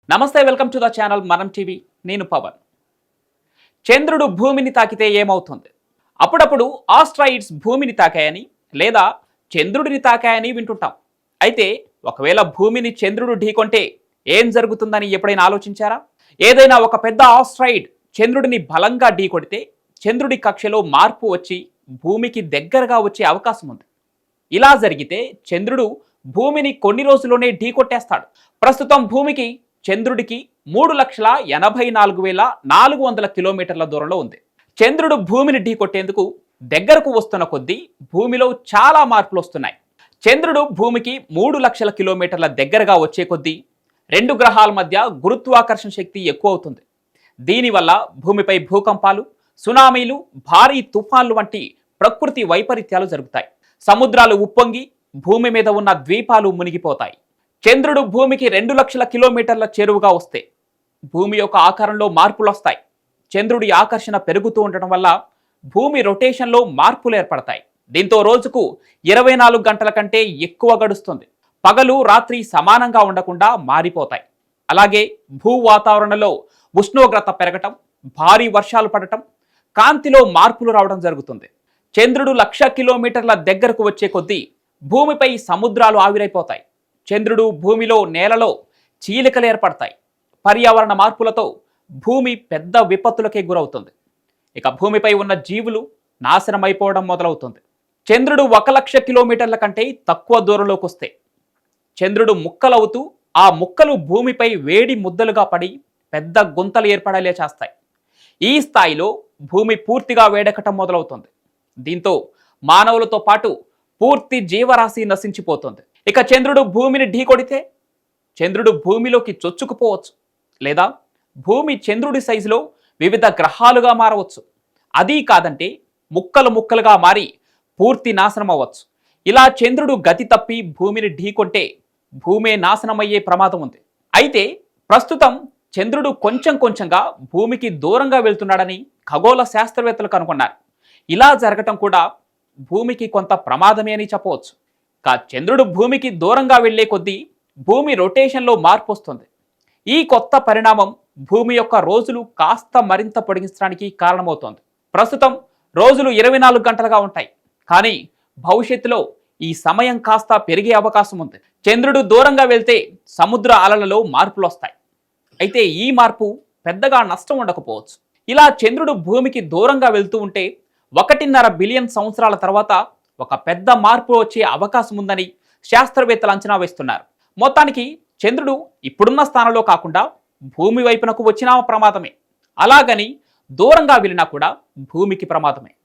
నమస్తే, welcome to the channel మనం TV. నేను పవన్. చంద్రుడు భూమిని తాకితే ఏమవుతుంది? అప్పుడప్పుడు ఆస్ట్రాయిడ్స్ భూమిని తాకాయని లేదా చంద్రుడిని తాకాయని వింటుంటాం. అయితే ఒకవేళ భూమిని చంద్రుడు ఢీకొంటే ఏం జరుగుతుందని ఎప్పుడైనా ఆలోచించారా? ఏదైనా ఒక పెద్ద ఆస్ట్రాయిడ్ చంద్రుడిని బలంగా ఢీకొడితే చంద్రుడి కక్షలో మార్పు వచ్చి భూమికి దగ్గరగా వచ్చే అవకాశం ఉంది. ఇలా జరిగితే చంద్రుడు భూమిని కొన్ని రోజుల్లోనే ఢీకొట్టేస్తాడు. ప్రస్తుతం భూమికి చంద్రుడికి 3,84,400 కిలోమీటర్ల దూరంలో ఉంది. చంద్రుడు భూమిని ఢీకొట్టేందుకు దగ్గరకు వస్తున్న కొద్దీ భూమిలో చాలా మార్పులు వస్తున్నాయి. చంద్రుడు భూమికి 3,00,000 కిలోమీటర్ల దగ్గరగా వచ్చే కొద్దీ రెండు గ్రహాల మధ్య గురుత్వాకర్షణ శక్తి ఎక్కువ అవుతుంది. దీనివల్ల భూమిపై భూకంపాలు, సునామీలు, భారీ తుఫాన్లు వంటి ప్రకృతి వైపరీత్యాలు జరుగుతాయి. సముద్రాలు ఉప్పొంగి భూమి మీద ఉన్న ద్వీపాలు మునిగిపోతాయి. చంద్రుడు భూమికి 2,00,000 కిలోమీటర్ల చేరువగా వస్తే భూమి యొక్క ఆకారంలో మార్పులు వస్తాయి. చంద్రుడి ఆకర్షణ పెరుగుతూ ఉండటం వల్ల భూమి రొటేషన్లో మార్పులు ఏర్పడతాయి. దీంతో రోజుకు 24 గంటల కంటే ఎక్కువ గడుస్తుంది. పగలు రాత్రి సమానంగా ఉండకుండా మారిపోతాయి. అలాగే భూ వాతావరణంలో ఉష్ణోగ్రత పెరగటం, భారీ వర్షాలు పడటం, కాంతిలో మార్పులు రావడం జరుగుతుంది. చంద్రుడు 1,00,000 కిలోమీటర్ల దగ్గరకు వచ్చే కొద్దీ భూమిపై సముద్రాలు ఆవిరైపోతాయి. చంద్రుడు భూమిలో నేలలో చీలికలు ఏర్పడతాయి. పర్యావరణ మార్పులతో భూమి పెద్ద విపత్తులకే గురవుతుంది. ఇక భూమిపై ఉన్న జీవులు నాశనమైపోవడం మొదలవుతుంది. చంద్రుడు 1,00,000 కిలోమీటర్ల కంటే తక్కువ దూరంలోకి వస్తే చంద్రుడు ముక్కలవుతూ ఆ ముక్కలు భూమిపై వేడి ముద్దలుగా పడి పెద్ద గుంతలు ఏర్పడేలా చేస్తాయి. ఈ స్థాయిలో భూమి పూర్తిగా వేడెక్కటం మొదలవుతుంది. దీంతో మానవులతో పాటు పూర్తి జీవరాశి నశించిపోతుంది. ఇక చంద్రుడు భూమిని ఢీకొడితే చంద్రుడు భూమిలోకి చొచ్చుకుపోవచ్చు, లేదా భూమి చంద్రుడి సైజులో వివిధ గ్రహాలుగా మారవచ్చు. అదీ కాదంటే ముక్కలు ముక్కలుగా మారి పూర్తి నాశనం అవ్వచ్చు. ఇలా చంద్రుడు గతి తప్పి భూమిని ఢీకొంటే భూమే నాశనమయ్యే ప్రమాదం ఉంది. అయితే ప్రస్తుతం చంద్రుడు కొంచెం కొంచెంగా భూమికి దూరంగా వెళ్తున్నాడని ఖగోళ శాస్త్రవేత్తలు కనుగొన్నారు. ఇలా జరగటం కూడా భూమికి కొంత ప్రమాదమే అని చెప్పవచ్చు. చంద్రుడు భూమికి దూరంగా వెళ్లే కొద్దీ భూమి రొటేషన్లో మార్పు వస్తుంది. ఈ కొత్త పరిణామం భూమి యొక్క రోజులు కాస్త మరింత పొడిగించడానికి కారణమవుతోంది. ప్రస్తుతం రోజులు 24 గంటలుగా ఉంటాయి. కానీ భవిష్యత్తులో ఈ సమయం కాస్త పెరిగే అవకాశం ఉంది. చంద్రుడు దూరంగా వెళ్తే సముద్ర అలలలో మార్పులు వస్తాయి. అయితే ఈ మార్పు పెద్దగా నష్టం ఉండకపోవచ్చు. ఇలా చంద్రుడు భూమికి దూరంగా వెళ్తూ ఉంటే 1.5 బిలియన్ సంవత్సరాల తర్వాత ఒక పెద్ద మార్పు వచ్చే అవకాశం ఉందని శాస్త్రవేత్తలు అంచనా వేస్తున్నారు. మొత్తానికి చంద్రుడు ఇప్పుడున్న స్థానంలో కాకుండా భూమి వైపునకు వచ్చినా ప్రమాదమే. అలాగని దూరంగా వెళ్ళినా కూడా భూమికి ప్రమాదమే.